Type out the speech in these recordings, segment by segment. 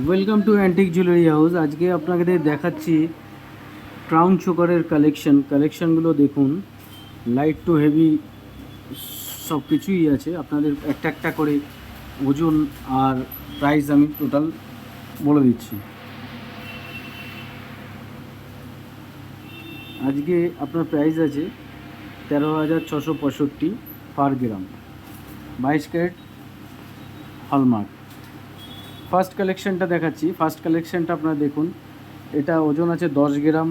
Welcome to antique jewellery house. আজকে আপনাদের দেখাচ্ছি ক্রাউন চোকারের কালেকশনগুলো দেখুন। লাইট টু হেভি সব কিছুই আছে। আপনাদের একটা একটা করে ওজন আর প্রাইস আমি টোটাল বলে দিচ্ছি। আজকে আপনার প্রাইস আছে 13,665 পার গ্রাম, 22 ক্যারেট হলমার্ক। ফার্স্ট কালেকশনটা দেখাচ্ছি। ফার্স্ট কালেকশনটা আপনারা দেখুন। এটা ওজন আছে 10 গ্রাম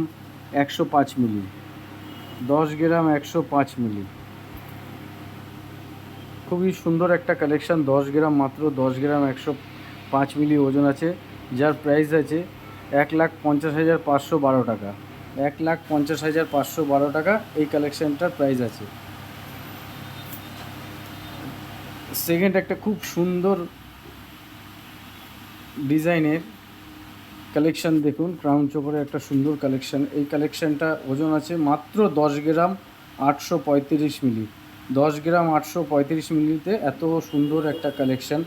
105 মিলি, 10 গ্রাম 105 মিলি। খুবই সুন্দর একটা কালেকশান। 10 গ্রাম, মাত্র 10 গ্রাম 105 মিলি ওজন আছে, যার প্রাইস আছে 1,50,512 টাকা। 1,50,512 টাকা এই কালেকশানটার প্রাইস আছে। সেকেন্ড একটা খুব সুন্দর ডিজাইনের কালেকশান দেখুন। ক্রাউন চোকারের একটা সুন্দর কালেকশান। এই কালেকশানটা ওজন আছে মাত্র 10 গ্রাম 835 মিলি। 10 গ্রাম 835 মিলিতে এত সুন্দর একটা কালেকশান,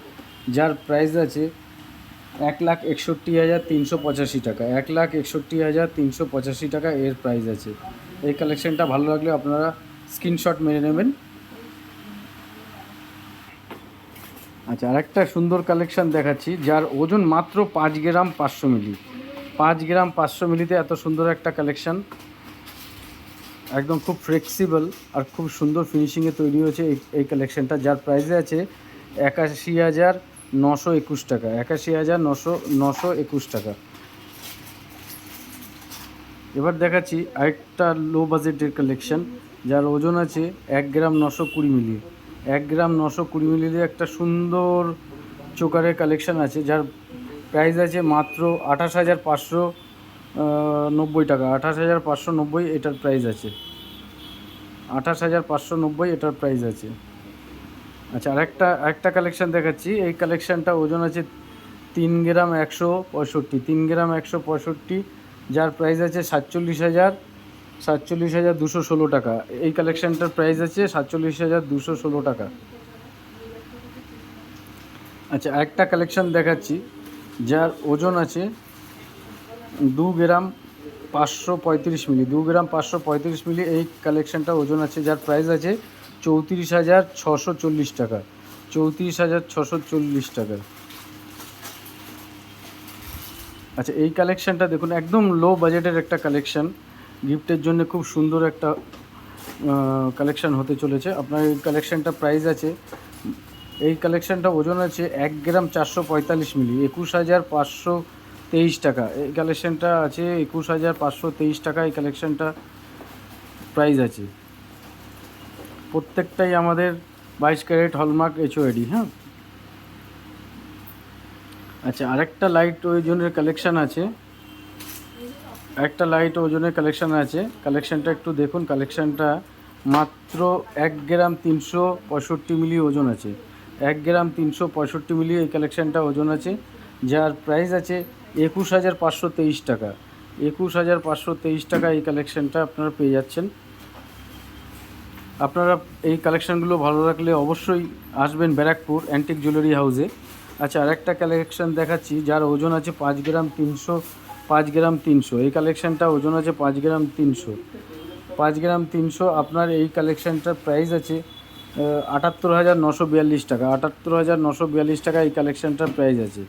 যার প্রাইস আছে 1,61,385 টাকা। 1,61,385 টাকা এর প্রাইস আছে। এই কালেকশানটা ভালো লাগলে আপনারা স্ক্রিনশট মেরে নেবেন। আচ্ছা, আরেকটা সুন্দর কালেকশান দেখাচ্ছি, যার ওজন মাত্র 5 গ্রাম 500 মিলি। 5 গ্রাম 500 মিলিতে এত সুন্দর একটা কালেকশান, একদম খুব ফ্লেক্সিবল আর খুব সুন্দর ফিনিশিংয়ে তৈরি হয়েছে এই কালেকশানটা, যার প্রাইসে আছে 81,921 টাকা। 81,921 টাকা। এবার দেখাচ্ছি আরেকটা লো বাজেটের কালেকশান, যার ওজন আছে 1 গ্রাম 920 মিলি। 1 গ্রাম 920 মিলিতে একটা সুন্দর চোকারের কালেকশান আছে, যার প্রাইস আছে মাত্র 28,590 টাকা। 28,590 এটার প্রাইস আছে। 28,590 এটার প্রাইস আছে। আচ্ছা, আরেকটা কালেকশান দেখাচ্ছি। এই কালেকশানটা ওজন আছে 3 গ্রাম 165, 3 গ্রাম 165, যার প্রাইস আছে 47,216 টাকা। এই কালেকশানটার প্রাইস আছে 47,216 টাকা। আচ্ছা, আরেকটা কালেকশান দেখাচ্ছি, যার ওজন আছে 2 গ্রাম 535 মিলি। 2 গ্রাম 535 মিলি এই কালেকশানটা ওজন আছে, যার প্রাইস আছে 34,640 টাকা। 34,640 টাকা। আচ্ছা, এই কালেকশানটা দেখুন, একদম লো বাজেটের একটা কালেকশান। গিফটের জন্য খুব সুন্দর একটা কালেকশান হতে চলেছে। আপনার এই কালেকশানটা প্রাইস আছে, এই কালেকশানটা ওজন আছে 1 গ্রাম 445 মিলি, 21,523 টাকা। এই কালেকশানটা আছে 21,523 টাকা। এই কালেকশানটা প্রাইস আছে। প্রত্যেকটাই আমাদের 22 ক্যারেট হলমার্ক HOAD। হ্যাঁ। আচ্ছা, আরেকটা লাইট ওজনের কালেকশান আছে। কালেকশানটা একটু দেখুন। কালেকশানটা মাত্র 1 গ্রাম 365 মিলি ওজন আছে। 1 গ্রাম 365 মিলি এই কালেকশানটা ওজন আছে, যার প্রাইস আছে 21,523 টাকা। 21,523 টাকা এই কালেকশানটা আপনারা পেয়ে যাচ্ছেন। আপনারা এই কালেকশানগুলো ভালো লাগলে অবশ্যই আসবেন ব্যারাকপুর অ্যান্টিক জুয়েলারি হাউসে। আচ্ছা, আরেকটা কালেকশান দেখাচ্ছি, যার ওজন আছে 5 গ্রাম 300। 5 গ্রাম 300 এই কালেকশানটা ওজন আছে 5 গ্রাম 300। 5 গ্রাম 300 আপনার এই কালেকশানটার প্রাইস আছে 78,942 টাকা। 78,942 টাকা এই কালেকশানটার প্রাইস আছে।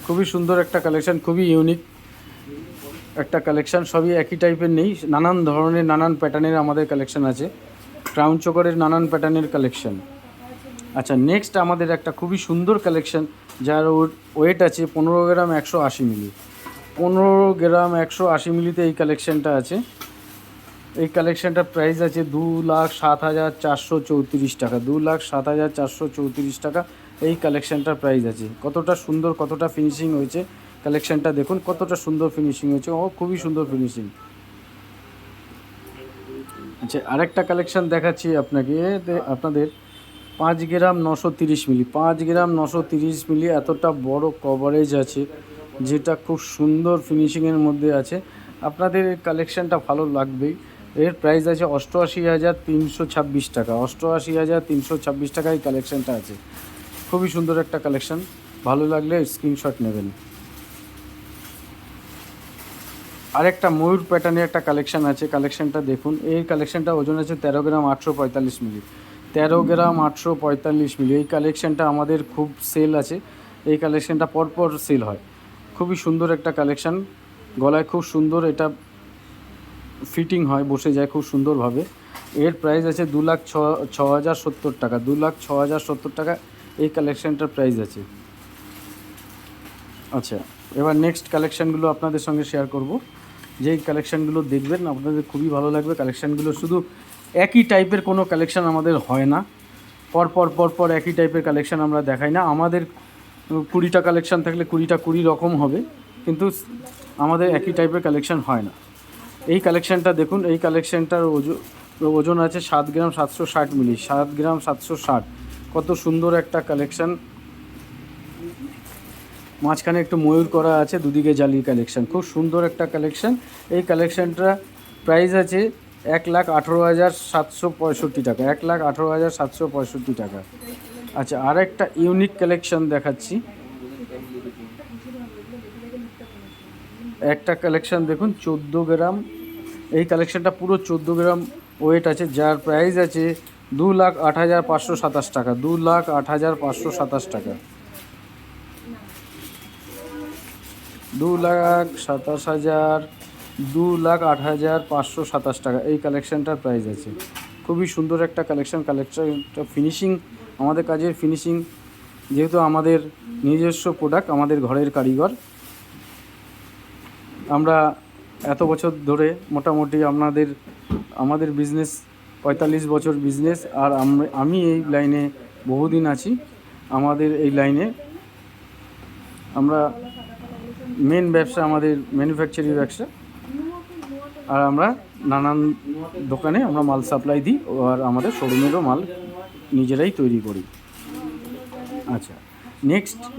খুবই সুন্দর একটা কালেকশান, খুবই ইউনিক একটা কালেকশান। সবই একই টাইপের নেই, নানান ধরনের নানান প্যাটার্নের আমাদের কালেকশান আছে। ক্রাউন চোকারের নানান প্যাটার্নের কালেকশান। আচ্ছা, নেক্সট আমাদের একটা খুবই সুন্দর কালেকশান, যার ওয়েট আছে 15 গ্রাম 180 মিলি। 15 গ্রাম 180 মিলিতে এই কালেকশানটা আছে। এই কালেকশানটার প্রাইস আছে 2,07,434 টাকা। 2,07,434 টাকা এই কালেকশানটার প্রাইস আছে। কতটা সুন্দর, কতটা ফিনিশিং হয়েছে কালেকশানটা দেখুন, কতটা সুন্দর ফিনিশিং হয়েছে। খুবই সুন্দর ফিনিশিং। আচ্ছা, আরেকটা কালেকশান দেখাচ্ছি আপনাদের 5 গ্রাম 930 মিলি। 5 গ্রাম 930 মিলি এতটা বড় কভারেজ আছে, যেটা খুব সুন্দর ফিনিশিংয়ের মধ্যে আছে। আপনাদের এই কালেকশানটা ভালো লাগবেই। এর প্রাইস আছে 88,326 টাকা। 88,326 টাকায় কালেকশানটা আছে। খুবই সুন্দর একটা কালেকশান, ভালো লাগলে স্ক্রিনশট নেবেন। আরেকটা ময়ূর প্যাটার্নের একটা কালেকশান আছে, কালেকশানটা দেখুন। এই কালেকশানটা ওজন আছে 13 গ্রাম 845 মিলি। 13 গ্রাম 845 মিলি। এই কালেকশানটা আমাদের খুব সেল আছে, এই কালেকশানটা পরপর সেল হয়। খুবই সুন্দর একটা কালেকশান, গলায় খুব সুন্দর এটা ফিটিং হয়, বসে যায় খুব সুন্দরভাবে। এর প্রাইস আছে 2,06,070 টাকা। 2,06,070 টাকা এই কালেকশানটার প্রাইস আছে। আচ্ছা, এবার নেক্সট কালেকশানগুলো আপনাদের সঙ্গে শেয়ার করব। যেই কালেকশানগুলো দেখবেন আপনাদের খুবই ভালো লাগবে। কালেকশানগুলো শুধু একই টাইপের কোনো কালেকশান আমাদের হয় না, পরপর একই টাইপের কালেকশান আমরা দেখাই না। আমাদের 20টা কালেকশান থাকলে 20টা 20 রকম হবে, কিন্তু আমাদের একই টাইপের কালেকশান হয় না। এই কালেকশানটা দেখুন, এই কালেকশানটার ওজন আছে 7 গ্রাম 760 মিলি। 7 গ্রাম 760, কত সুন্দর একটা কালেকশান। মাঝখানে একটু ময়ূর করা আছে, দুদিকে জালি কালেকশান, খুব সুন্দর একটা কালেকশান। এই কালেকশানটা প্রাইস আছে 1,18,765 টাকা। 1,18,765 টাকা। আচ্ছা, আর একটা ইউনিক কালেকশান দেখাচ্ছি। একটা কালেকশান দেখুন 14 গ্রাম, এই কালেকশানটা পুরো 14 গ্রাম ওয়েট আছে, যার প্রাইস আছে 2,08,527 টাকা। 2,08,527 টাকা। 2,27,000, 2,08,527 টাকা এই কালেকশানটার প্রাইস আছে। খুবই সুন্দর একটা কালেকশান। কালেকশানটা ফিনিশিং, আমাদের কাজের ফিনিশিং, যেহেতু আমাদের নিজস্ব প্রোডাক্ট, আমাদের ঘরের কারিগর, আমরা এত বছর ধরে মোটামুটি আমাদের বিজনেস 45 বছর বিজনেস। আর আমি এই লাইনে বহুদিন আছি। আমাদের এই লাইনে আমরা মেন ব্যবসা আমাদের ম্যানুফ্যাকচারিং ব্যবসা, আর আমরা নানান দোকানে আমরা মাল সাপ্লাই দিই, আর আমাদের শোরুমেরও মাল নিজেরাই তৈরি করি। আচ্ছা,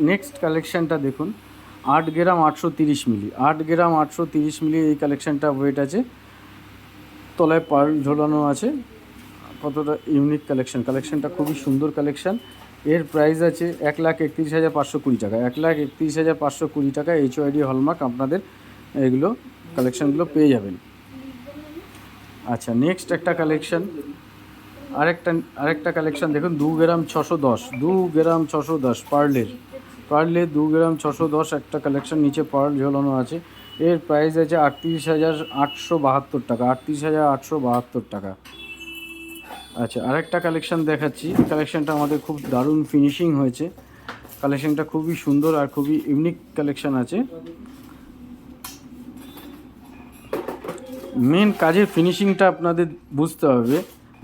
নেক্সট কালেকশানটা দেখুন। 8 গ্রাম 830 মিলি। 8 গ্রাম 830 মিলি এই কালেকশানটা ওয়েট আছে, তলায় পার্ল ঝোলানো আছে। কতটা ইউনিক কালেকশান, কালেকশানটা খুবই সুন্দর কালেকশান। এর প্রাইস আছে 1,31,520 টাকা। 1,31,520 টাকা HYD হলমার্ক আপনাদের এগুলো কালেকশানগুলো পেয়ে যাবেন। আচ্ছা, নেক্সট একটা কালেকশান, আরেকটা কালেকশান দেখুন। 2 গ্রাম 610, 2 গ্রাম 610 পার্লের 2 গ্রাম 610 একটা কালেকশান, নিচে পার্ল ঝোলানো আছে। এর প্রাইস আছে 38,872 টাকা। 38,872 টাকা। আচ্ছা, আরেকটা কালেকশান দেখাচ্ছি। কালেকশানটা আমাদের খুব দারুণ ফিনিশিং হয়েছে, কালেকশানটা খুবই সুন্দর আর খুবই ইউনিক কালেকশান আছে। মেন কাজের ফিনিশিংটা আপনাদের বুঝতে হবে।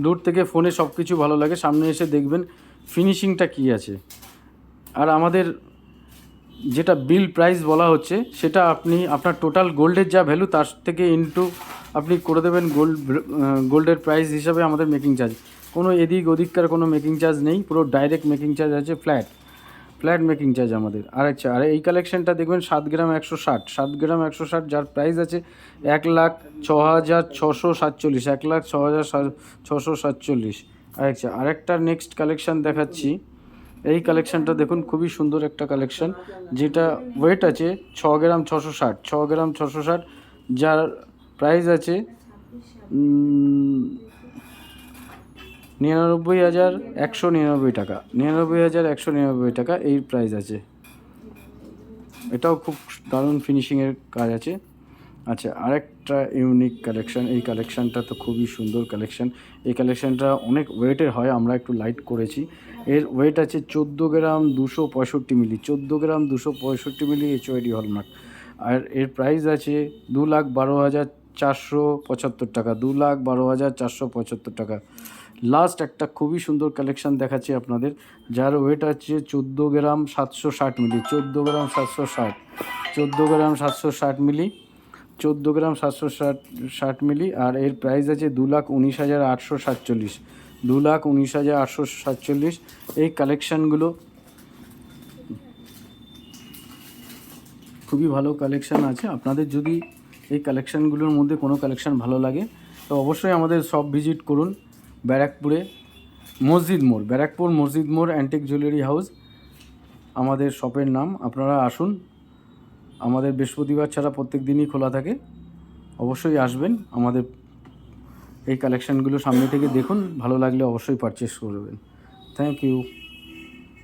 দূর থেকে ফোনে সব কিছু ভালো লাগে, সামনে এসে দেখবেন ফিনিশিংটা কী আছে। আর আমাদের যেটা বিল প্রাইস বলা হচ্ছে, সেটা আপনার টোটাল গোল্ডের যা ভ্যালু তার থেকে ইনটু আপনি করে দেবেন গোল্ডের প্রাইস হিসাবে আমাদের মেকিং চার্জ। কোনো এদিক ওদিককার কোনো মেকিং চার্জ নেই, পুরো ডাইরেক্ট মেকিং চার্জ আছে, ফ্ল্যাট মেকিং চার্জ আমাদের। আচ্ছা, আর এই কালেকশানটা দেখবেন 7 গ্রাম 160, 7 গ্রাম 160, যার প্রাইস আছে 1,06,647, 1,06,647। আচ্ছা, আরেকটা নেক্সট কালেকশান দেখাচ্ছি। এই কালেকশানটা দেখুন, খুবই সুন্দর একটা কালেকশান, যেটা ওয়েট আছে 6 গ্রাম 660, 6 গ্রাম 660, যার প্রাইস আছে 99,199 টাকা। 99,199 টাকা এই প্রাইস আছে। এটাও খুব দারুণ ফিনিশিংয়ের কাজ আছে। আচ্ছা, আরেকটা ইউনিক কালেকশান। এই কালেকশানটা তো খুবই সুন্দর কালেকশান। এই কালেকশানটা অনেক ওয়েটের হয়, আমরা একটু লাইট করেছি। এর ওয়েট আছে 14 গ্রাম 265 মিলি। 14 গ্রাম 265 মিলি HYD হলমার্ক। আর এর প্রাইস আছে 2,12,475 টাকা। 2,12,475 টাকা। লাস্ট একটা খুবই সুন্দর কালেকশান দেখাচ্ছি আপনাদের, যার ওয়েট আছে 14 গ্রাম 760 মিলি। 14 গ্রাম 760, 14 গ্রাম 760 মিলি, 14 গ্রাম 760 মিলি। আর এর প্রাইস আছে 2,19,847, 2,19,847। এই কালেকশানগুলো খুবই ভালো কালেকশান আছে। আপনাদের যদি এই কালেকশানগুলোর মধ্যে কোনো কালেকশান ভালো লাগে, তো অবশ্যই আমাদের শপ ভিজিট করুন ব্যারাকপুরে মসজিদ মোড়, ব্যারাকপুর মসজিদ মোড় অ্যান্টিক জুয়েলারি হাউস আমাদের শপের নাম। আপনারা আসুন, আমাদের বৃহস্পতিবার ছাড়া প্রত্যেক দিনই খোলা থাকে। অবশ্যই আসবেন, আমাদের এই কালেকশানগুলো সামনে থেকে দেখুন, ভালো লাগলে অবশ্যই পারচেস করবেন। Thank you.